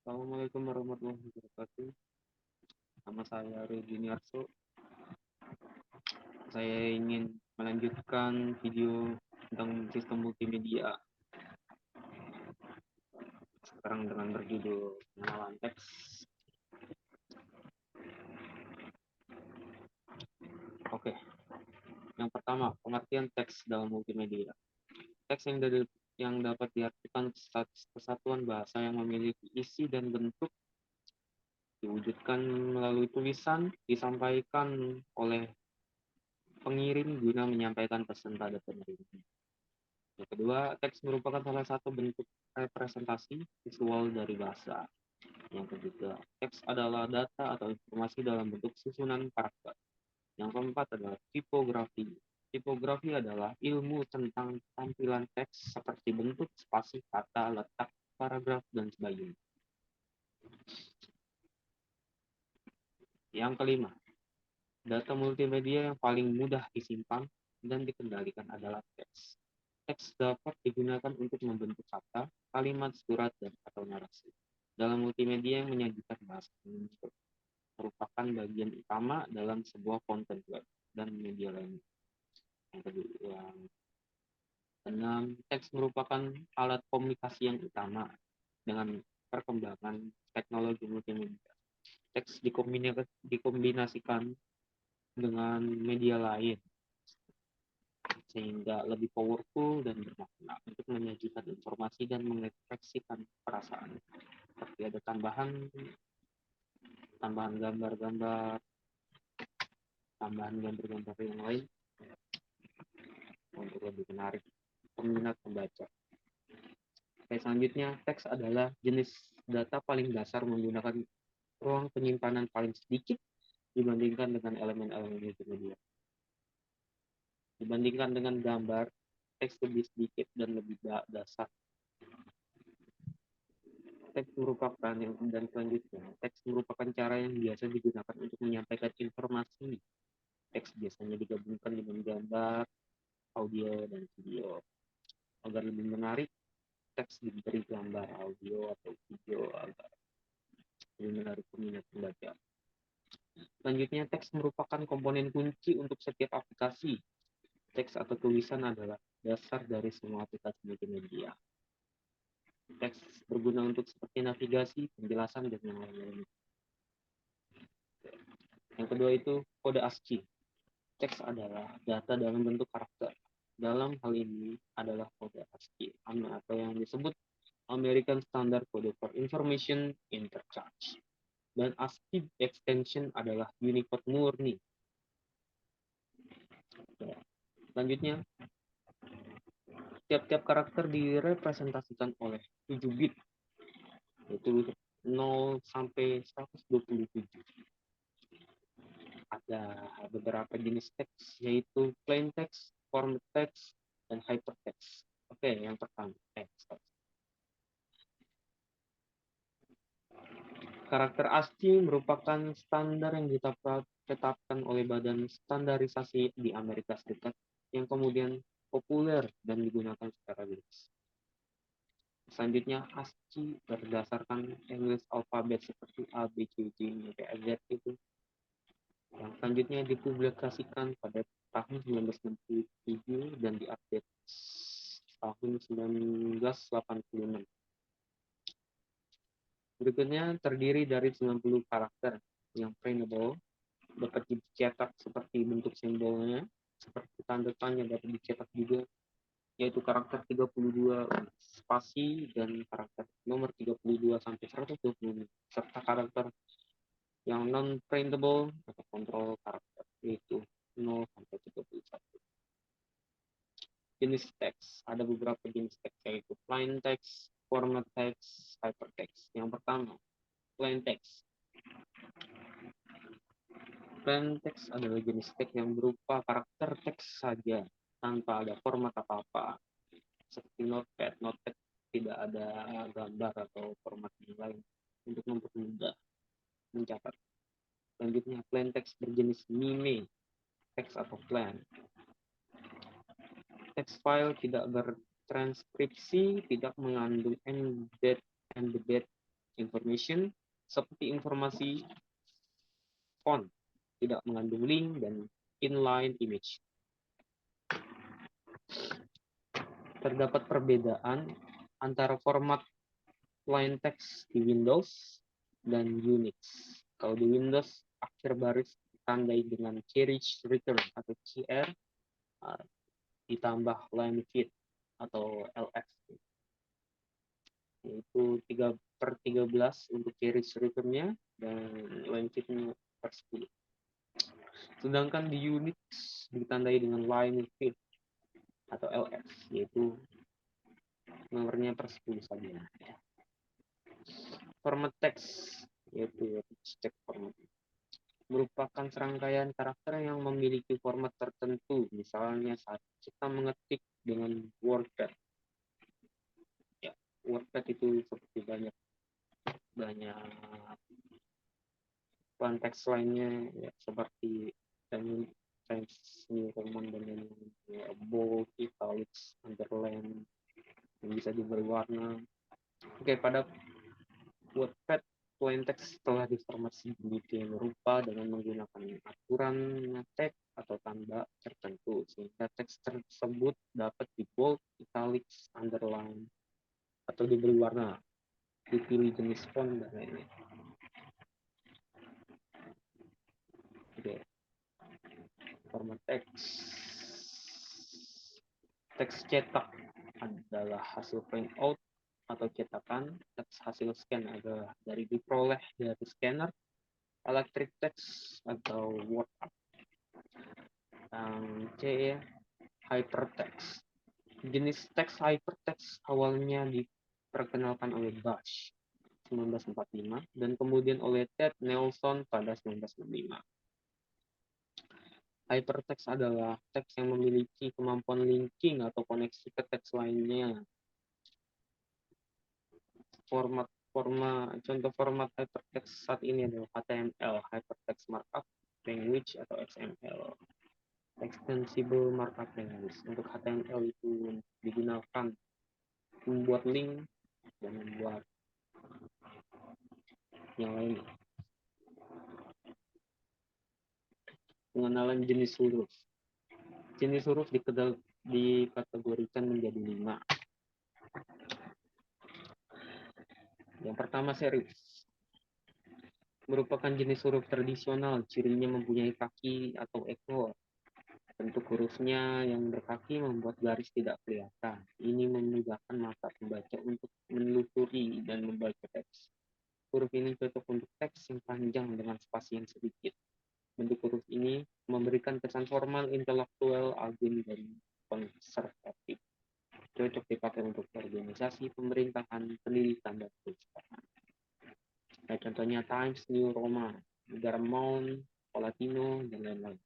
Assalamualaikum warahmatullahi wabarakatuh. Nama saya Rudi Niarso. Saya ingin melanjutkan video tentang sistem multimedia. Sekarang dengan berjudul pengenalan teks. Oke, yang pertama, pengertian teks dalam multimedia. Teks yang dapat diartikan kesatuan bahasa yang memiliki isi dan bentuk diwujudkan melalui tulisan, disampaikan oleh pengirim guna menyampaikan pesan pada penerima. Yang kedua, teks merupakan salah satu bentuk representasi visual dari bahasa. Yang ketiga, teks adalah data atau informasi dalam bentuk susunan karakter. Yang keempat adalah tipografi. Tipografi adalah ilmu tentang tampilan teks seperti bentuk, spasi, kata, letak, paragraf, dan sebagainya. Yang kelima, data multimedia yang paling mudah disimpan dan dikendalikan adalah teks. Teks dapat digunakan untuk membentuk kata, kalimat, surat, dan atau narasi. Dalam multimedia yang menyajikan bahasa merupakan bagian utama dalam sebuah konten web dan media lainnya. Yang keenam, teks merupakan alat komunikasi yang utama dengan perkembangan teknologi multimedia. Teks dikombinasikan dengan media lain sehingga lebih powerful dan bermakna untuk menyajikan informasi dan mengekspresikan perasaan. Seperti ada tambahan gambar-gambar, tambahan gambar-gambar yang lain untuk lebih menarik peminat pembaca. Oke, selanjutnya, teks adalah jenis data paling dasar menggunakan ruang penyimpanan paling sedikit dibandingkan dengan elemen-elemen multimedia. Dibandingkan dengan gambar, teks lebih sedikit dan lebih dasar. Teks merupakan teks merupakan cara yang biasa digunakan untuk menyampaikan informasi. Teks biasanya digabungkan dengan gambar, audio, dan video. Agar lebih menarik, teks diberi gambar, audio, atau video agar lebih menarik peminat pembaca. Selanjutnya, teks merupakan komponen kunci untuk setiap aplikasi. Teks atau tulisan adalah dasar dari semua aplikasi multimedia. Teks berguna untuk seperti navigasi, penjelasan, dan yang lain-lain. Yang kedua itu kode ASCII. Teks adalah data dalam bentuk karakter. Dalam hal ini adalah kode ASCII atau yang disebut American Standard Code for Information Interchange. Dan ASCII extension adalah Unicode murni. Selanjutnya, tiap-tiap karakter direpresentasikan oleh 7 bit, yaitu 0 sampai 127. Ada beberapa jenis teks, yaitu plain text, format text, dan hypertext. Oke, yang pertama, teks. Karakter ASCII merupakan standar yang ditetapkan oleh Badan Standarisasi di Amerika Serikat yang kemudian populer dan digunakan secara luas. Selanjutnya, ASCII berdasarkan English alphabet seperti A, B, C, D, sampai Z itu. Yang selanjutnya dipublikasikan pada tahun 1967 dan diupdate tahun 1986. Berikutnya terdiri dari 90 karakter yang printable, dapat dicetak seperti bentuk simbolnya, seperti tanda tanya dapat dicetak juga, yaitu karakter 32 spasi dan karakter nomor 32 sampai 120, serta karakter yang non-printable atau kontrol karakter, yaitu 0 sampai 31. Jenis teks, ada beberapa jenis teks, yaitu plain text, format text, hypertext. Yang pertama, plain text. Plain text adalah jenis teks yang berupa karakter teks saja, tanpa ada format apa-apa. Seperti notepad. Notepad tidak ada gambar atau format yang lain untuk mempermudah mencatat. Selanjutnya, plain text berjenis meme, teks atau plain. Text file tidak bertranskripsi, tidak mengandung embedded information information seperti informasi font, tidak mengandung link, dan inline image. Terdapat perbedaan antara format plain text di Windows dan Unix. Kalau di Windows, akhir baris ditandai dengan carriage return atau CR ditambah line fit atau LF, yaitu 3/13 untuk carriage return-nya dan line fit-nya per 10. Sedangkan di Unix ditandai dengan line fit atau LF, yaitu nomornya per 10 saja. Format teks, yaitu text format, merupakan serangkaian karakter yang memiliki format tertentu. Misalnya saat kita mengetik dengan WordPad. Ya, WordPad itu seperti banyak konteks lainnya, ya, seperti Times New Roman dengan bold, italics, underline, yang bisa diberi warna. Oke, pada WordPad, plain text telah diformasi sedemikian rupa dengan menggunakan aturan teks atau tanda tertentu, sehingga teks tersebut dapat di bold, italics, underline, atau diberi warna, dipilih jenis font, dan lain-lain. Oke. Format teks. Teks cetak adalah hasil print out atau cetakan. Teks hasil scan adalah dari diperoleh dari scanner. Electric text atau word art. Yang C, hypertext. Jenis teks hypertext awalnya diperkenalkan oleh Bash 1945 dan kemudian oleh Ted Nelson pada 1965. Hypertext adalah teks yang memiliki kemampuan linking atau koneksi ke teks lainnya. Contoh format hypertext saat ini adalah HTML, Hypertext Markup Language, atau XML, Extensible Markup Language. Untuk HTML itu digunakan membuat link dan membuat yang lain. Pengenalan jenis huruf. Jenis huruf dikategorikan menjadi 5. Yang pertama, serif. Merupakan jenis huruf tradisional, cirinya mempunyai kaki atau ekor. Bentuk hurufnya yang berkaki membuat garis tidak kelihatan. Ini memudahkan mata pembaca untuk menelusuri dan membaca teks. Huruf ini cocok untuk teks yang panjang dengan spasi yang sedikit. Bentuk huruf ini memberikan kesan formal, intelektual, ageng, dan konservatif. Cocok dipakai untuk organisasi, pemerintahan, pendidikan, dan perusahaan. Nah, contohnya Times New Roman, Garamond, Palatino, dan lain-lain.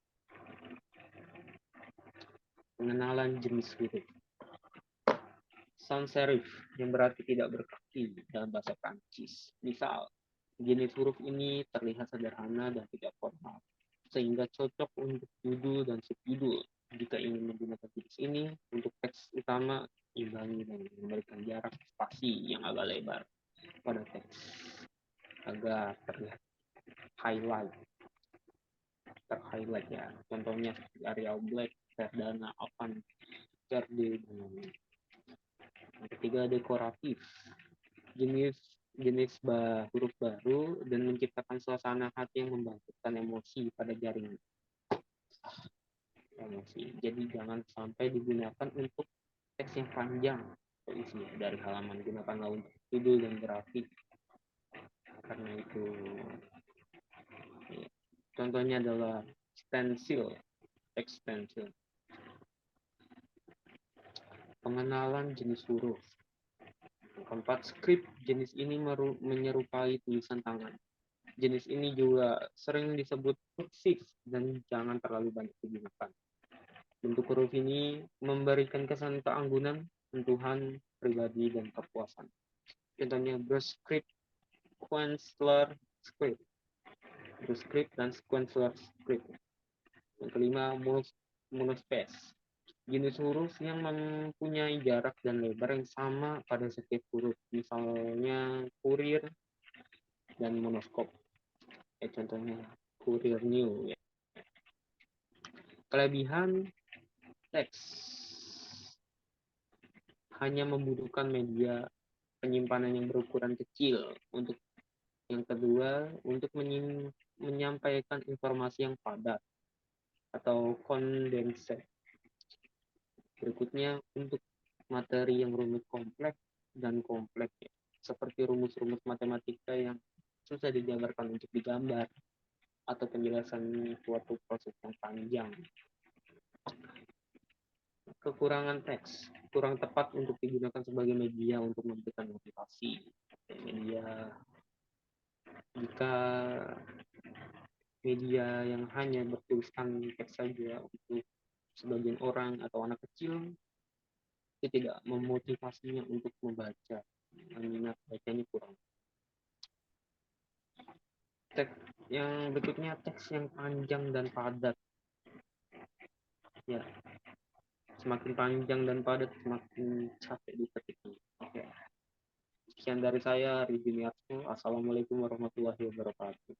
Pengenalan jenis huruf. Sans serif, yang berarti tidak berkaki dalam bahasa Prancis. Misal, jenis huruf ini terlihat sederhana dan tidak formal, sehingga cocok untuk judul dan subjudul. Jika ingin menggunakan jenis ini untuk teks utama, imbangi dan memberikan jarak spasi yang agak lebar pada teks agar terlihat terhighlight ya. Contohnya Arial Black, Verdana, Alvan, Verde. Yang ketiga, dekoratif. Jenis huruf baru dan menciptakan suasana hati yang membangkitkan emosi pada jaringan. Jadi jangan sampai digunakan untuk teks yang panjang atau isi dari halaman. Gunakanlah untuk judul dan grafik. Karena itu, ya. Contohnya adalah stencil, text stencil. Pengenalan jenis huruf. Keempat, script. Jenis ini menyerupai tulisan tangan. Jenis ini juga sering disebut kursiv dan jangan terlalu banyak digunakan. Bentuk huruf ini memberikan kesan keanggunan, sentuhan pribadi, dan kepuasan. Contohnya BrushScript, Quensler Script. BrushScript dan Quensler Script. Yang kelima, monospace. Jenis huruf yang mempunyai jarak dan lebar yang sama pada setiap huruf. Misalnya Courier, Moskow. Contohnya Courier New. Ya. Kelebihan teks hanya membutuhkan media penyimpanan yang berukuran kecil. Untuk yang kedua, untuk menyampaikan informasi yang padat atau kondense. Berikutnya, untuk materi yang rumit kompleks dan kompleks, ya, seperti rumus-rumus matematika yang susah dijabarkan untuk digambar, atau penjelasan suatu proses yang panjang. Kekurangan teks, kurang tepat untuk digunakan sebagai media untuk memberikan motivasi. Media jika media yang hanya bertuliskan teks saja untuk sebagian orang atau anak kecil, itu tidak memotivasinya untuk membaca, minat bacanya kurang. Teks yang berikutnya, teks yang panjang dan padat. Ya, semakin panjang dan padat semakin capek diketiknya. Oke. Sekian dari saya, Rizky Miarso. Assalamualaikum warahmatullahi wabarakatuh.